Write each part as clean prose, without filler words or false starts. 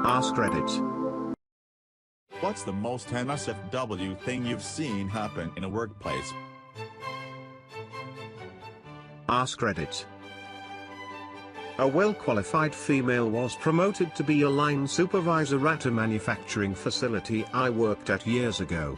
askreddit. What's the most NSFW thing you've seen happen in a workplace? askreddit. A well-qualified female was promoted to be a line supervisor at a manufacturing facility I worked at years ago.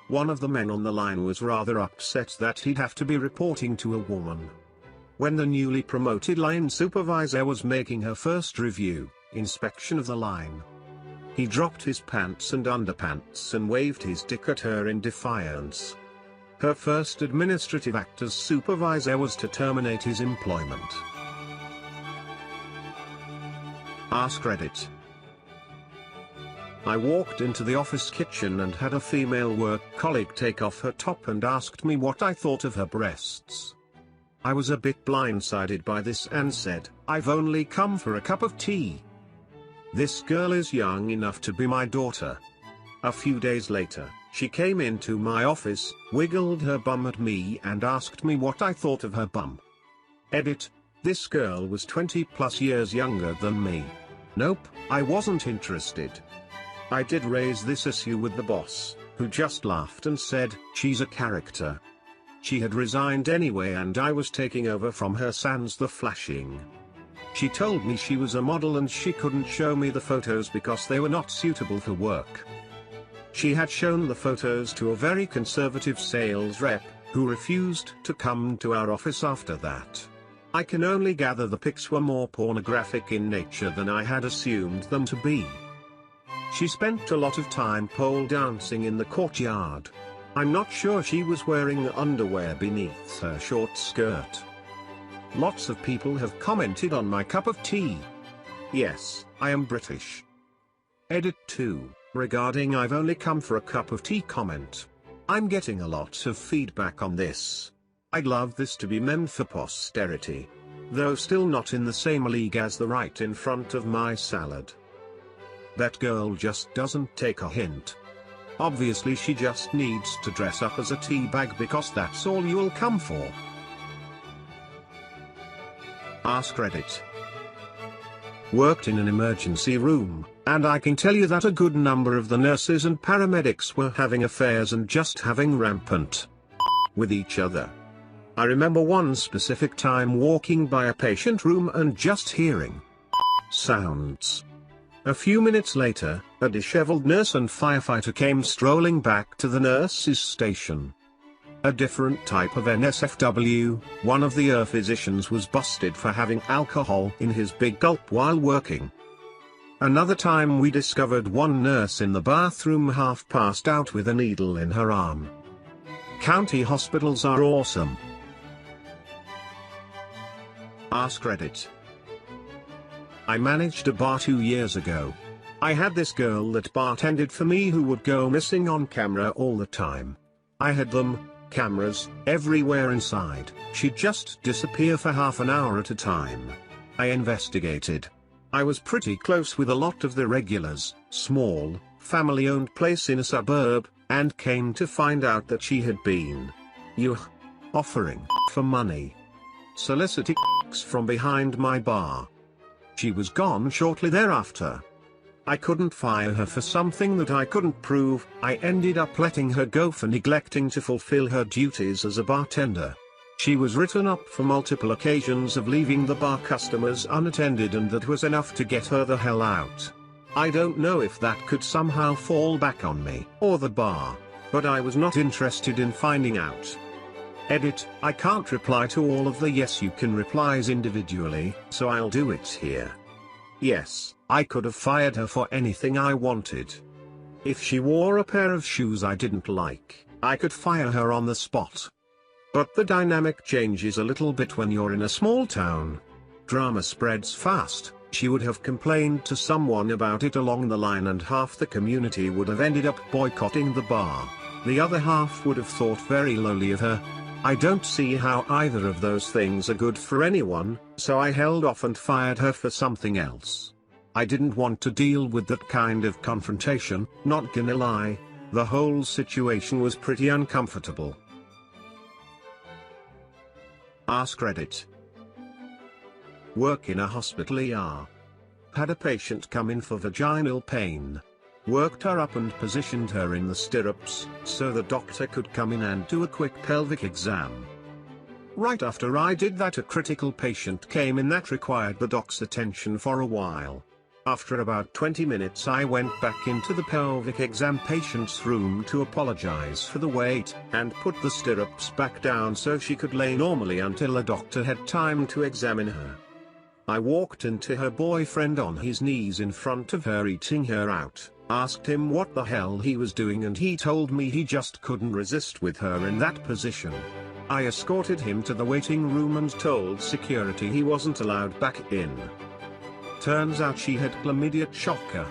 One of the men on the line was rather upset that he'd have to be reporting to a woman. When the newly promoted line supervisor was making her first inspection of the line, he dropped his pants and underpants and waved his dick at her in defiance. Her first administrative act as supervisor was to terminate his employment. askreddit. I walked into the office kitchen and had a female work colleague take off her top and asked me what I thought of her breasts. I was a bit blindsided by this and said, "I've only come for a cup of tea." This girl is young enough to be my daughter. A few days later, she came into my office, wiggled her bum at me and asked me what I thought of her bum. Edit: this girl was 20+ years younger than me. Nope, I wasn't interested. I did raise this issue with the boss, who just laughed and said, "She's a character." She had resigned anyway and I was taking over from her sans the flashing. She told me she was a model and she couldn't show me the photos because they were not suitable for work. She had shown the photos to a very conservative sales rep, who refused to come to our office after that. I can only gather the pics were more pornographic in nature than I had assumed them to be. She spent a lot of time pole dancing in the courtyard. I'm not sure she was wearing underwear beneath her short skirt. Lots of people have commented on my cup of tea. Yes, I am British. Edit 2, regarding "I've only come for a cup of tea" comment. I'm getting a lot of feedback on this. I'd love this to be meant for posterity. Though still not in the same league as the right in front of my salad. That girl just doesn't take a hint. Obviously she just needs to dress up as a tea bag because that's all you'll come for. askreddit. Worked in an emergency room, and I can tell you that a good number of the nurses and paramedics were having affairs and just having rampant with each other. I remember one specific time walking by a patient room and just hearing sounds. A few minutes later, a disheveled nurse and firefighter came strolling back to the nurse's station. A different type of NSFW, one of the physicians was busted for having alcohol in his big gulp while working. Another time we discovered one nurse in the bathroom half passed out with a needle in her arm. County hospitals are awesome. askreddit. I managed a bar 2 years ago. I had this girl that bartended for me who would go missing on camera all the time. I had cameras, everywhere inside. She'd just disappear for half an hour at a time. I investigated. I was pretty close with a lot of the regulars, small, family-owned place in a suburb, and came to find out that she had been offering for money. Soliciting from behind my bar. She was gone shortly thereafter. I couldn't fire her for something that I couldn't prove. I ended up letting her go for neglecting to fulfill her duties as a bartender. She was written up for multiple occasions of leaving the bar customers unattended, and that was enough to get her the hell out. I don't know if that could somehow fall back on me or the bar, but I was not interested in finding out. Edit: I can't reply to all of the yes you can replies individually, so I'll do it here. Yes, I could have fired her for anything I wanted. If she wore a pair of shoes I didn't like, I could fire her on the spot. But the dynamic changes a little bit when you're in a small town. Drama spreads fast. She would have complained to someone about it along the line and half the community would have ended up boycotting the bar. The other half would have thought very lowly of her. I don't see how either of those things are good for anyone, so I held off and fired her for something else. I didn't want to deal with that kind of confrontation, not gonna lie. The whole situation was pretty Work in a hospital ER. Had a patient come in for vaginal pain. Worked her up and positioned her in the stirrups, so the doctor could come in and do a quick pelvic exam. Right after I did that, a critical patient came in that required the doc's attention for a while. After about 20 minutes I went back into the pelvic exam patient's room to apologize for the wait, and put the stirrups back down so she could lay normally until a doctor had time to examine her. I walked into her boyfriend on his knees in front of her eating her out, asked him what the hell he was doing, and he told me he just couldn't resist with her in that position. I escorted him to the waiting room and told security he wasn't allowed back in. Turns out she had chlamydia. Shocker.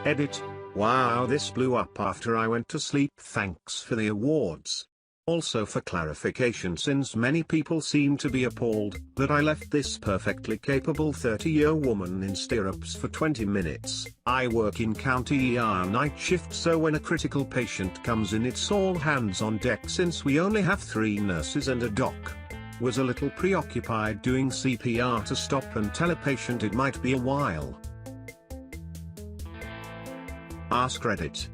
Edit. Wow, this blew up after I went to sleep. Thanks for the awards. Also, for clarification, since many people seem to be appalled that I left this perfectly capable 30-year woman in stirrups for 20 minutes, I work in county ER night shift, so when a critical patient comes in it's all hands on deck since we only have 3 nurses and a doc. Was a little preoccupied doing CPR to stop and tell a patient it might be a while. askreddit.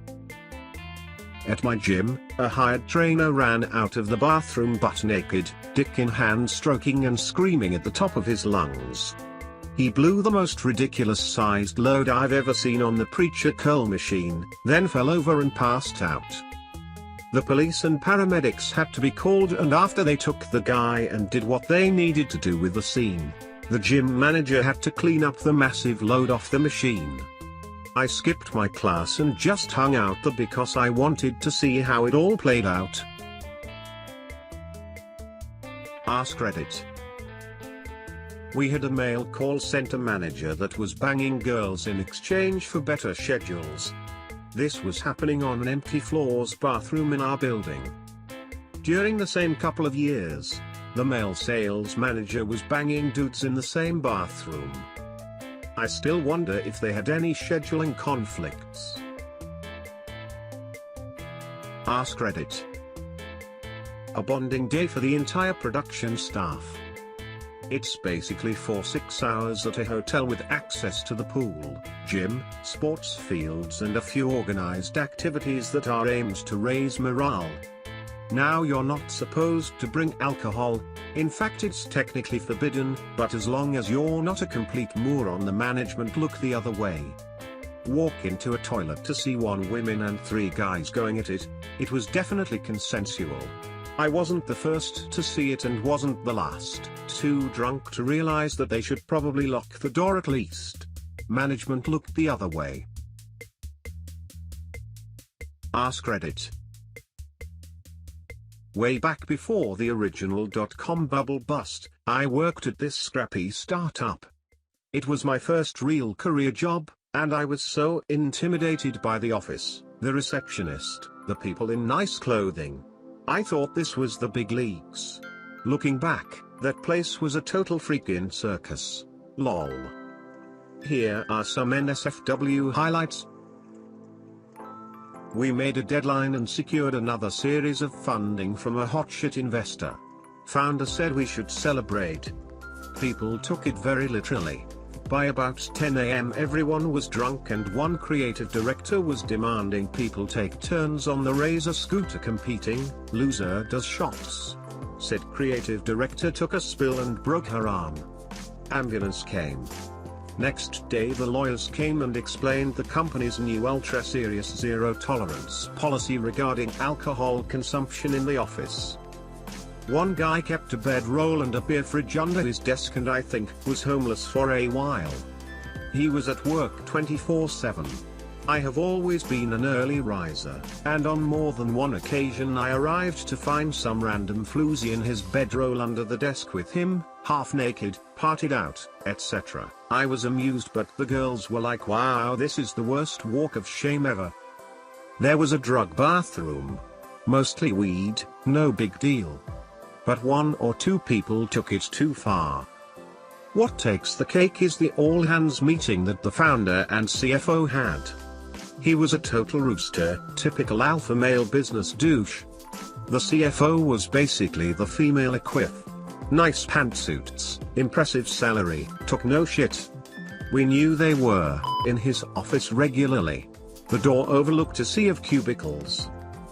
At my gym, a hired trainer ran out of the bathroom butt naked, dick in hand, stroking and screaming at the top of his lungs. He blew the most ridiculous sized load I've ever seen on the preacher curl machine, then fell over and passed out. The police and paramedics had to be called, and after they took the guy and did what they needed to do with the scene, the gym manager had to clean up the massive load off the machine. I skipped my class and just hung out there because I wanted to see how it all played out. askreddit. We had a male call center manager that was banging girls in exchange for better schedules. This was happening on an empty floors bathroom in our building. During the same couple of years, the male sales manager was banging dudes in the same bathroom. I still wonder if they had any scheduling conflicts. askreddit. A bonding day for the entire production staff. It's basically 6 hours at a hotel with access to the pool, gym, sports fields and a few organized activities that are aimed to raise morale. Now, you're not supposed to bring alcohol, in fact it's technically forbidden, but as long as you're not a complete moron, the management look the other way. Walk into a toilet to see 1 woman and 3 guys going at it. It was definitely consensual. I wasn't the first to see it and wasn't the last. Too drunk to realize that they should probably lock the door at least. Management looked the other way. askreddit. Way back before the original .com bubble bust, I worked at this scrappy startup. It was my first real career job, and I was so intimidated by the office, the receptionist, the people in nice clothing. I thought this was the big leagues. Looking back, that place was a total freaking circus. Lol. Here are some NSFW highlights. We made a deadline and secured another series of funding from a hotshit investor. Founder said we should celebrate. People took it very literally. By about 10 AM everyone was drunk and one creative director was demanding people take turns on the Razor scooter competing. Loser does shots. Said creative director took a spill and broke her arm. Ambulance came. Next day the lawyers came and explained the company's new ultra-serious zero-tolerance policy regarding alcohol consumption in the office. One guy kept a bedroll and a beer fridge under his desk and I think was homeless for a while. He was at work 24/7. I have always been an early riser, and on more than one occasion I arrived to find some random floozy in his bedroll under the desk with him, half naked, partied out, etc. I was amused, but the girls were like, wow, this is the worst walk of shame ever. There was a drug bathroom. Mostly weed, no big deal. But 1 or 2 people took it too far. What takes the cake is the all-hands meeting that the founder and CFO had. He was a total rooster, typical alpha male business douche. The CFO was basically the female equivalent. Nice pantsuits, impressive salary, took no shit. We knew they were in his office regularly. The door overlooked a sea of cubicles.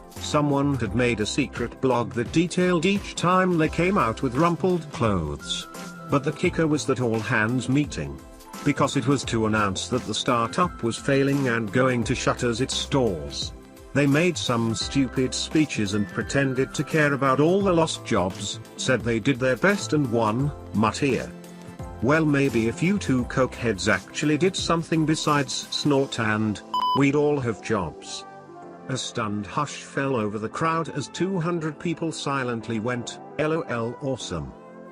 Someone had made a secret blog that detailed each time they came out with rumpled clothes. But the kicker was that all-hands meeting. Because it was to announce that the startup was failing and going to shutter its stores. They made some stupid speeches and pretended to care about all the lost jobs, said they did their best and won, mutt here. Well, maybe if you two cokeheads actually did something besides snort and we'd all have jobs. A stunned hush fell over the crowd as 200 people silently went, LOL awesome.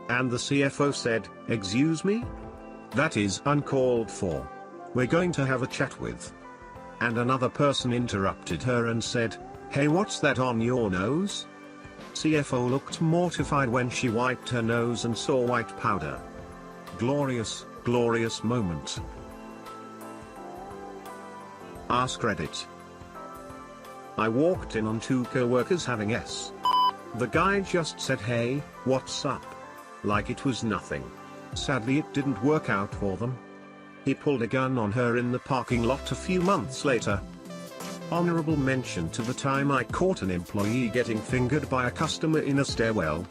And the CFO said, excuse me? That is uncalled for. We're going to have a chat with. And another person interrupted her and said, hey, what's that on your nose? CFO looked mortified when she wiped her nose and saw white powder. Glorious, glorious moment. askreddit. I walked in on two co-workers having s. The guy just said hey, what's up? Like it was nothing. Sadly it didn't work out for them. He pulled a gun on her in the parking lot a few months later. Honorable mention to the time I caught an employee getting fingered by a customer in a stairwell.